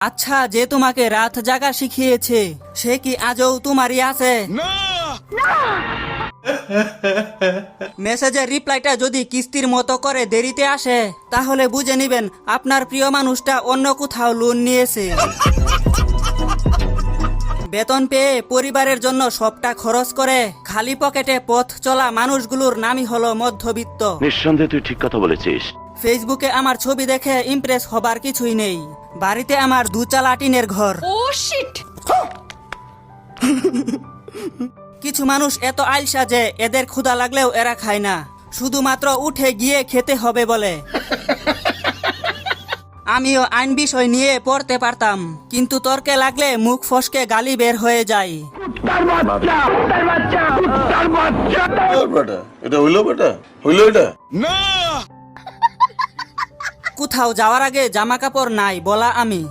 আচ্ছা, যে তোমাকে রাত জাগা শিখিয়েছে সে কি আজও তোমারই আছে? মেসেজের রিপ্লাইটা যদি কিস্তির মতো করে দেরিতে আসে তাহলে বুঝে নিবেন আপনার প্রিয় মানুষটা অন্য কোথাও লোন নিয়েছে। বেতন পেয়ে পরিবারের জন্য সবটা খরচ করে খালি পকেটে পথ চলা মানুষগুলোর নামই হলো মধ্যবিত্ত। নিঃসন্দেহে তুই ঠিক কথা বলেছিস। ফেসবুকে আমার ছবি দেখে ইমপ্রেস হবার কিছুই নেই। বাড়িতে আমার 2 চালা টিনের ঘর। কিছু মানুষ এত আলসা যে এদের ক্ষুধা লাগলেও এরা খায় না, শুধুমাত্র উঠে গিয়ে খেতে হবে বলে। আমিও আইন বিষয় নিয়ে পড়তে পারতাম, কিন্তু তর্কে লাগলে মুখ ফসকে গালি বের হয়ে যায়। এটা হইলো বেটা, হইলো এটা কোথাও যাওয়ার আগে জামা কাপড় নাই বলা আমি।